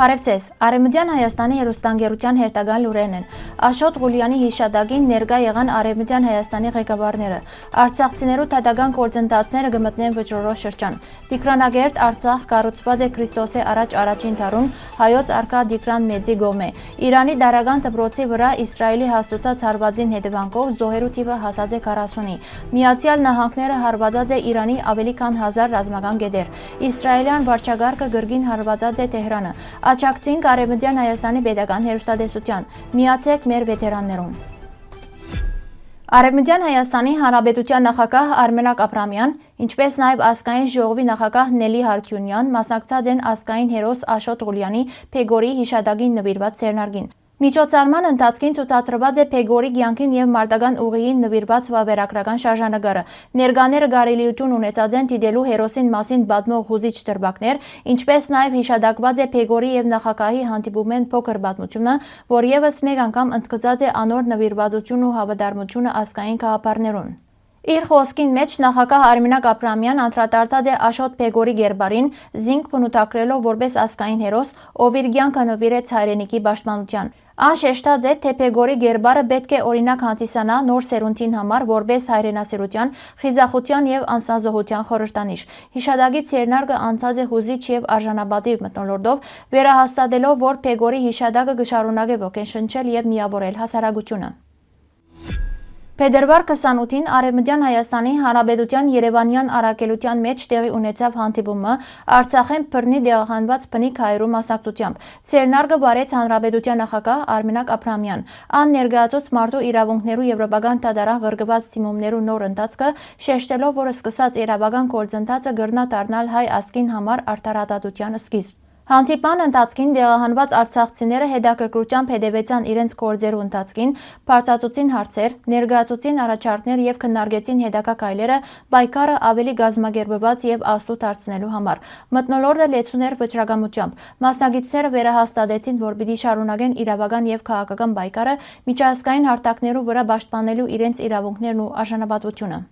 Բարևձեզ, Արևմտյան Հայաստանի հեռուստաընկերության հերթական լուրերն են։ Աշոտ Ղուլյանի հիշատակին ներկա եղան Արևմտյան Հայաստանի ղեկավարները։ Արցախցիներու թադական գործընթացները կմտնեն վճռորոշ շրջան։ Տիգրանագերտ Արցախ կառուցված է Քրիստոսի առաջ առաջին դարուն հայոց արքա Տիգրան Մեծի գոմե։ Իրանի դարական դպրոցի վրա Իսրայելի հաստուցած հարվածին հետևանքով զոհերու թիվը հասած է 40-ի։ Միացյալ Նահանգները հարվածած է Իրանի ավելի քան 1000 ռազմական գետեր։ Իսրայելյան վարչագարկը գրգին հարվածած է Թեհրանը։ Աջակցենք Արևմտյան Հայաստանի պետական հեռուստատեսության։ Միացեք մեր վետերաններուն։ Արևմտյան Հայաստանի Հանրապետության նախագահ Արմենակ Աբրամյան, ինչպես նաև ազգային ժողովի նախագահ Նելի Հարությունյան մասնակցած են ազգային հերոս Աշոտ Ղուլյանի Փեգորի հիշատակին նվիրված սերնարգին։ Միջոցառման ընթացքին ցուցադրված է Փեգորի կյանքին եւ մարտական ուղիին նվիրված վավերագրական շարժանագարը։ Ներկաները կարելիություն ունեցած են դիտելու հերոսին մասին պատմող հուզիչ դրվագներ, ինչպես նաև հիշատակված է Փեգորի եւ նախագահի հանդիպումեն փոքր պատմությունը, որ եւս մեկ անգամ ընդգծած է անոր նվիրվածությունն ու հավատարմությունը ազգային գաղափարներուն։ Իր խոսքին մեջ նախագահ Արմենակ Աբրամյան անդրադարձած է Աշոտ Փեգորի գերբարին, զինք բնութագրելով որպես ազգային հերոս, ով իր կյանքը նվիրեց հայրենիքի պաշտպանության։ Ան շեշտած է, թե Փեգորի գերբարը պետք է օրինակ հանդիսանա նոր սերունդին համար որպես հայրենասիրության, խիզախության եւ անձնազոհության խորհրդանիշ։ Հիշատակից սերնարգը անցած է հուզիչ եւ արժանապատիվ մթնոլորտով, վերահաստատելով, որ Փեգորի հիշատակը կշարունակե ոգեշնչել եւ միավորել հասարակությունը։ Փետրվար 28-ին Արևմտյան Հայաստանի Հանրապետության Երևանյան առաքելության մեջ տեղի ունեցավ հանդիպումը Արցախեն բռնի դեղահանված բնիկ հայերու մասնակցությամբ։ Սերնարգը բարեց Հանրապետության նախագահ Արմենակ Աբրամյան։ Ան ներկայացուց մարդու իրավունքներու եվրոպական դատարան ղրկված դիմումներու նոր ընթացքը, շեշտելով, որ սկսած իրավական գործընթացը կրնա դառնալ հայ ազգին համար արդարադատության սկիզբ։ Հանդիպման ընթացքին դեղահանված արցախցիները հետաքրքրությամբ հետևեցան իրենց գործերու ընթացքին, բարձրացուցին հարցեր, ներկայացուցին առաջարկներ եւ քննարկեցին հետագա քայլերը պայքարը ավելի գազմագերբված եւ աստու դարձնելու համար։ Մթնոլորտը լեցուներ վճռակամությամբ։ Մասնագետները վերահաստատեցին, որ պիտի շարունակեն իրավական եւ քաղաքական պայքարը միջազգային հարթակներու վրա պաշտպանելու իրենց իրավունքներն ու արժանապատվությունը։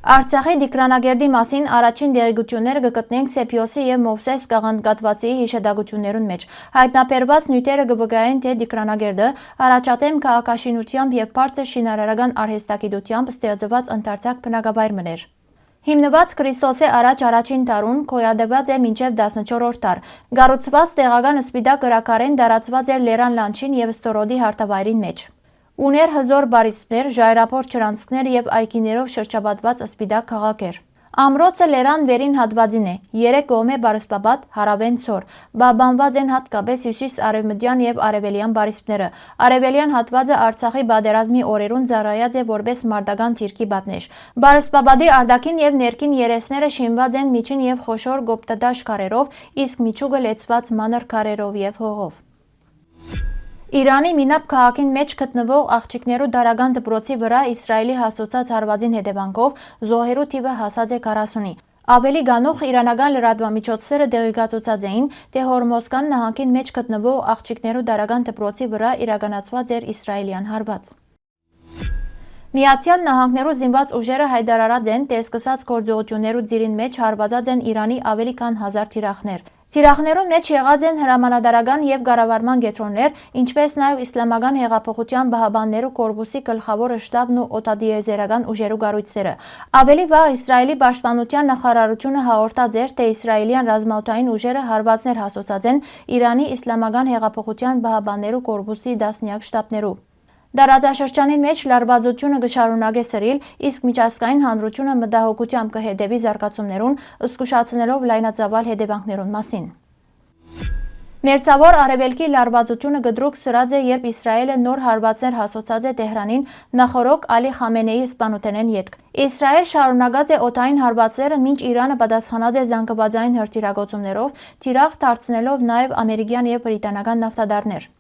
Արցախի Տիգրանագերտի մասին առաջին դեղեցությունները կգտնենք Սեփիոսի եւ Մովսես Կաղանկատվածիի հիշատակություններուն մեջ։ Հայտնաբերված նյութերը կվկայեն, թե Տիգրանագերտը առաջադեմ քաղաքաշինությամբ եւ բարձր շինարարական արհեստագիտությամբ ստեղծված ընդարձակ բնակավայր մներ։ Հիմնված Քրիստոսի առաջ առաջին դարուն գոյատևած է մինչև 14-րդ դար։ Գառուցված տեղական սպիտակ կրակարեն տարածված էր Լերան լանջին եւ Ստորոդի հարթավայրին մեջ։ Ուներ հզոր բարիսպներ, ժայռափոր չրանցքներ եւ այգիներով շրջապատված սպիտակ քաղաք էր։ Ամրոցը Լերան վերին հատվածին է, 3 կողմե բարսպապատ, հարավեն ցոր, բաբանված են հատկապես հյուսիս-արևմտյան եւ արևելյան բարիսպները։ Արևելյան հատվածը Արցախի պատերազմի օրերուն ծառայած է որպես մարտական թիրքի պատնեշ։ Բարսպապատի արտաքին եւ ներքին երեսները շինված են միջին եւ խոշոր գոպտադաշ քարերով, իսկ միջուկը լեցված մանր քարերով եւ հողով։ Իրանի Մինապ քաղաքին մեջ գտնվող աղջիկներու դարական դպրոցի վրա Իսրայելի հաստուցած հարվածին հետևանքով զոհերու թիվը հասած է 40-ի։ Ավելի գանող իրանական լրատվամիջոցները տեղեկացուցած էին, թե Հորմոզգան նահանգին մեջ գտնվող աղջիկներու դարական դպրոցի վրա իրականացված էր իսրայելյան հարված։ Միացյալ Նահանգներու զինված ուժերը հայտարարած են, թե սկսած գործողություններու ծիրին մեջ հարվածած են Իրանի ավելի քան 1000 թիրախներ։ Թիրախներում մեջ եղած են հրամանատարական եւ կառավարման կետրոններ, ինչպես նաեւ Իսլամական հեղափոխության բահաբաններու կորպուսի գլխավոր շտաբն ու օտադիեզերական ուժերու կառույցները։ Ավելի վաղ Իսրայելի պաշտպանության նախարարությունը հաղորդած էր, թե իսրայելյան ռազմաօդային ուժերը հարվածներ հաստոցած են Իրանի Իսլամական հեղափոխության բահաբաններու կորպուսի դասնյակ շտաբներու։ Դարաձաշրջանին մեջ լարվածությունը կշարունակե սրիլ, իսկ միջազգային հանրությունը մտահոգությամբ կհետևի զարգացումներուն, զգուշացնելով լայնածավալ հետևանքներուն մասին։ Մերձավոր արևելքի լարվածությունը գդրուկ սրած է, երբ Իսրայելը նոր հարվածներ հաստոցած է Տեհրանին նախորոք Ալի Խամենեի սպանութենեն ետք։ Իսրայել շարունակած է օդային հարվածները, մինչ Իրանը պատասխանած է զանգվածային հրթիռագործումներով, թիրախ դարձնելով նաև ամերիկյան եւ բրիտանական նավթադարներ։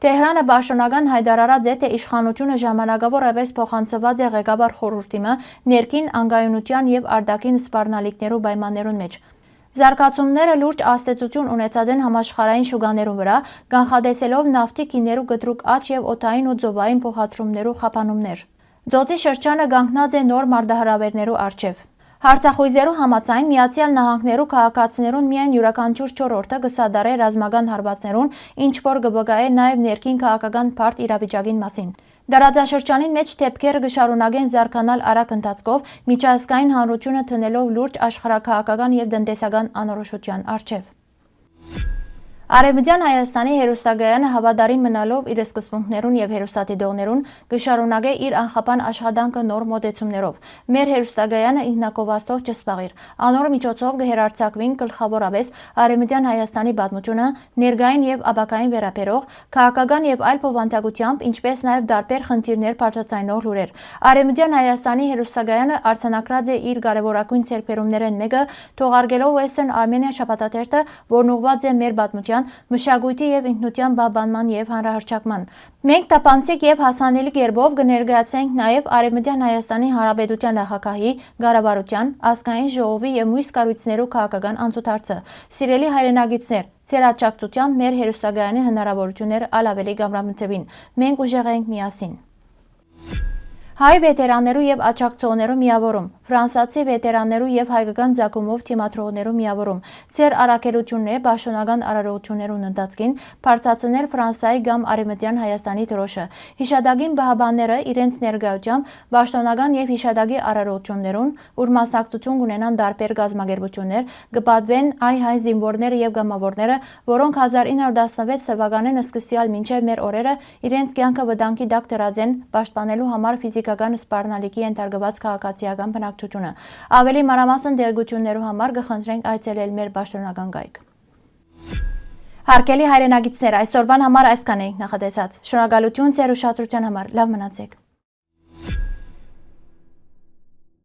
Տեհրանը պաշտոնական հայտարարած է, թե իշխանությունը ժամանակավորապես փոխանցված է ղեկավար խորհրդիմը ներքին անկայունության եւ արտաքին սպառնալիքներու պայմաններուն մեջ։ Զարգացումները լուրջ աստեցություն ունեցած են համաշխարհային շուկաներու վրա, կանխատեսելով նավթի գիներու գդրուկ աճ եւ օդային ու ծովային փոխադրումներու խափանումներ։ Ձոցի շրջանը կանգնած է նոր մարտահրավերներու առջև։ Հարցախույզերու համաձայն Միացյալ Նահանգներու քաղաքացիներուն միայն յուրաքանչյուր 4-րդը կսադարե ռազմական հարվածներուն, ինչ որ կվկայե նաև ներքին քաղաքական բարդ իրավիճակին մասին։ Դարաձաշրջանին մեջ դեպքերը կշարունակեն զարգանալ արագ ընթացքով, միջազգային հանրությունը տնելով լուրջ աշխարհաքաղաքական եւ տնտեսական անորոշության առջև։ Արևմտյան Հայաստանի հերոստագայանը հավատարիմ մնալով իր սկզբունքներուն եւ հերոստատիտողներուն կշարունակե իր անխափան աշխատանքը նոր մոտեցումներով։ Մեր հերոստագայանը ինքնակովաստող չսպաղիր։ Անոր միջոցով կհերարցակվին գլխավորապես Արևմտյան Հայաստանի պատմությունը, ներկային եւ ապագային վերաբերող քաղաքական եւ այլ փոխանցագությամբ, ինչպես նաեւ դարբեր խնդիրներ բարձրացնող լուրեր։ Արևմտյան Հայաստանի հերոստագայանը արձանագրած է իր կարևորագույն ձեռքբերումներեն մեկը, թողարկելով Western Armenia շաբաթաթերթը, որն ուղղված է մեր պատմության, մշակույթի եւ ինքնության բաբանման եւ հանրահրճակման։ Մենք տապանցիկ եւ հասանելի կերպով կներկայացնենք նաեւ Արևմտյան Հայաստանի Հանրապետության նախագահի, ղարավարության, ազգային ժողովի եւ մյուս կառույցներու քաղաքական անցուդարձը։ Սիրելի հայրենագիտներ, ձեր աջակցությամբ մեր հերոստագայանի հնարավորությունները ալավելի կամրամտվին։ Մենք ուժեղ ենք միասին։ Հայ վետերաններու եւ աջակցողներու միավորում, ֆրանսիացի վետերաններու եւ հայկական ցակումով թիմադրողներու միավորում, ձեր առաքելությունները պաշտոնական արարողություններուն ընթացքին բարձրացնել Ֆրանսիայի կամ Արևմտյան Հայաստանի դրոշը։ Հիշադակին բահաբանները իրենց ներկայությամբ պաշտոնական եւ հիշադակի արարողություններուն, ուր մասնակցություն կունենան դարբեր գազམ་ագերբություններ, կպատվեն հայ զինվորները եւ գամավորները, որոնք 1916 թվականին սկսյալ մինչեւ մեր օրերը իրենց կյանքը վտանգի տակ դրած են պաշտպանելու համար ֆիզիկական սպառնալիքի ենթարկված քաղաքացիական բնակչությունը։ Ավելի մանրամասն դեղեցություններու համար կխնդրենք այցելել մեր պաշտոնական կայք։ Հարգելի հայրենագիտներ, այսօրվան համար այսքան էինք նախատեսած։ Շնորհակալություն ձեր ուշադրության համար։ Լավ մնացեք։